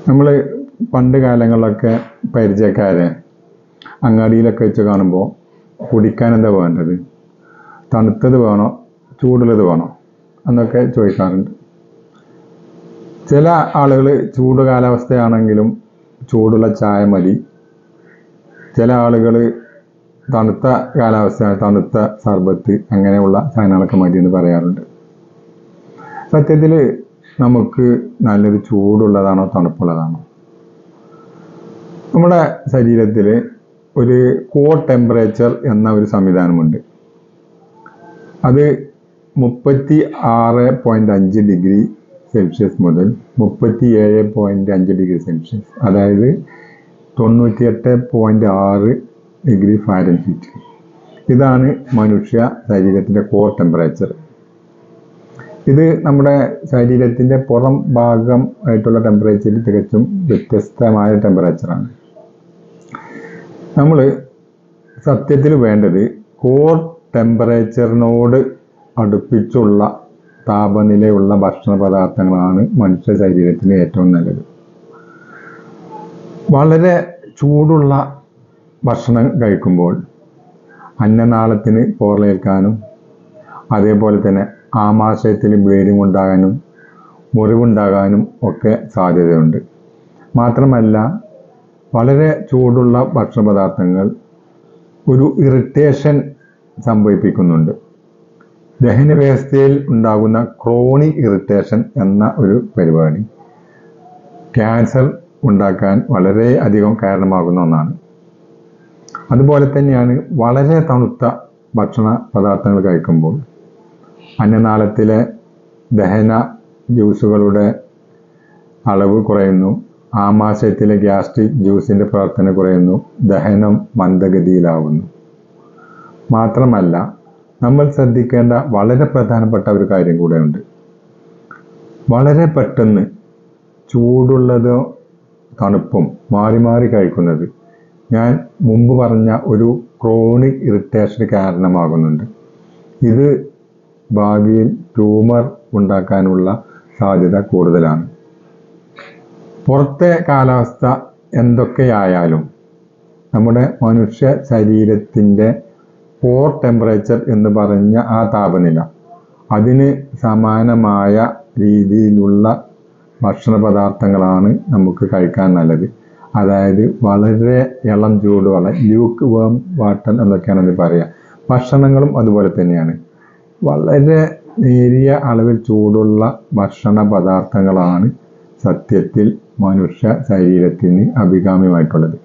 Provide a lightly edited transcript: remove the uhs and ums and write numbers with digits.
നമ്മൾ പണ്ട് കാലങ്ങളിലൊക്കെ പരിചയക്കാരെ അങ്ങാടിയിലൊക്കെ വെച്ച് കാണുമ്പോൾ കുടിക്കാൻ എന്താ വേണ്ടത്, തണുത്തത് വേണോ ചൂടുള്ളത് വേണോ എന്നൊക്കെ ചോദിക്കാറുണ്ട്. ചില ആളുകൾ ചൂട് കാലാവസ്ഥയാണെങ്കിലും ചൂടുള്ള ചായ മതി, ചില ആളുകൾ തണുത്ത കാലാവസ്ഥയാണ് തണുത്ത സർബത്ത് അങ്ങനെയുള്ള സാധനങ്ങളൊക്കെ മതി എന്ന് പറയാറുണ്ട്. സത്യത്തിൽ നമുക്ക് നല്ലൊരു ചൂടുള്ളതാണോ തണുപ്പുള്ളതാണോ? നമ്മുടെ ശരീരത്തിൽ ഒരു കോർ ടെമ്പറേച്ചർ എന്ന ഒരു സംവിധാനമുണ്ട്. അത് 36.5 ഡിഗ്രി സെൽഷ്യസ് മുതൽ 37.5 ഡിഗ്രി സെൽഷ്യസ്, അതായത് 98.6 ഡിഗ്രി ഫാരൻഹീറ്റ്. ഇതാണ് മനുഷ്യ ശരീരത്തിൻ്റെ കോർ ടെമ്പറേച്ചർ. ഇത് നമ്മുടെ ശരീരത്തിൻ്റെ പുറം ഭാഗം ആയിട്ടുള്ള ടെമ്പറേച്ചറിൽ തികച്ചും വ്യത്യസ്തമായ ടെമ്പറേച്ചറാണ്. നമ്മൾ സത്യത്തിൽ വേണ്ടത് കോർ ടെമ്പറേച്ചറിനോട് അടുപ്പിച്ചുള്ള താപനിലയുള്ള ഭക്ഷണ പദാർത്ഥങ്ങളാണ് മനുഷ്യ ശരീരത്തിന് ഏറ്റവും നല്ലത്. വളരെ ചൂടുള്ള ഭക്ഷണം കഴിക്കുമ്പോൾ അന്നനാളത്തിന് പോറലേൽക്കാനും അതേപോലെ തന്നെ ആമാശയത്തിൽ ബ്ലീഡിംഗ് ഉണ്ടാകാനും മുറിവുണ്ടാകാനും ഒക്കെ സാധ്യതയുണ്ട്. മാത്രമല്ല വളരെ ചൂടുള്ള ഭക്ഷണ പദാർത്ഥങ്ങൾ ഒരു ഇറിറ്റേഷൻ സംഭവിപ്പിക്കുന്നുണ്ട്. ദഹന വ്യവസ്ഥയിൽ ഉണ്ടാകുന്ന ക്രോണിക് ഇറിറ്റേഷൻ എന്ന ഒരു പരിപാടി ക്യാൻസർ ഉണ്ടാക്കാൻ വളരെ അധികം കാരണമാകുന്ന ഒന്നാണ്. അതുപോലെ തന്നെയാണ് വളരെ തണുത്ത ഭക്ഷണ പദാർത്ഥങ്ങൾ കഴിക്കുമ്പോൾ അന്നനാളത്തിലെ ദഹന ജ്യൂസുകളുടെ അളവ് കുറയുന്നു, ആമാശയത്തിലെ ഗ്യാസ്ട്രിക് ജ്യൂസിൻ്റെ പ്രവർത്തനം കുറയുന്നു, ദഹനം മന്ദഗതിയിലാവുന്നു. മാത്രമല്ല നമ്മൾ ശ്രദ്ധിക്കേണ്ട വളരെ പ്രധാനപ്പെട്ട ഒരു കാര്യം കൂടെയുണ്ട്. വളരെ പെട്ടെന്ന് ചൂടുള്ളതോ തണുപ്പും മാറി മാറി കഴിക്കുന്നത് ഞാൻ മുമ്പ് പറഞ്ഞ ഒരു ക്രോണിക് ഇറിറ്റേഷന് കാരണമാകുന്നുണ്ട്. ഇത് ഭാവിയിൽ ട്യൂമർ ഉണ്ടാക്കാനുള്ള സാധ്യത കൂടുതലാണ്. പുറത്തെ കാലാവസ്ഥ എന്തൊക്കെയായാലും നമ്മുടെ മനുഷ്യ ശരീരത്തിൻ്റെ കോർ ടെമ്പറേച്ചർ എന്ന് പറഞ്ഞ ആ താപനില, അതിന് സമാനമായ രീതിയിലുള്ള ഭക്ഷണ പദാർത്ഥങ്ങളാണ് നമുക്ക് കഴിക്കാൻ നല്ലത്. അതായത് വളരെ ഇളം ചൂടുവെള്ളം, ല്യൂക്ക് വേം വാട്ടർ എന്നൊക്കെയാണ് ഇത് പറയുക. ഭക്ഷണങ്ങളും അതുപോലെ തന്നെയാണ്. വളരെ നേരിയ അളവിൽ ചൂടുള്ള ഭക്ഷണ പദാർത്ഥങ്ങളാണ് സത്യത്തിൽ മനുഷ്യ ശരീരത്തിന് അഭികാമ്യമായിട്ടുള്ളത്.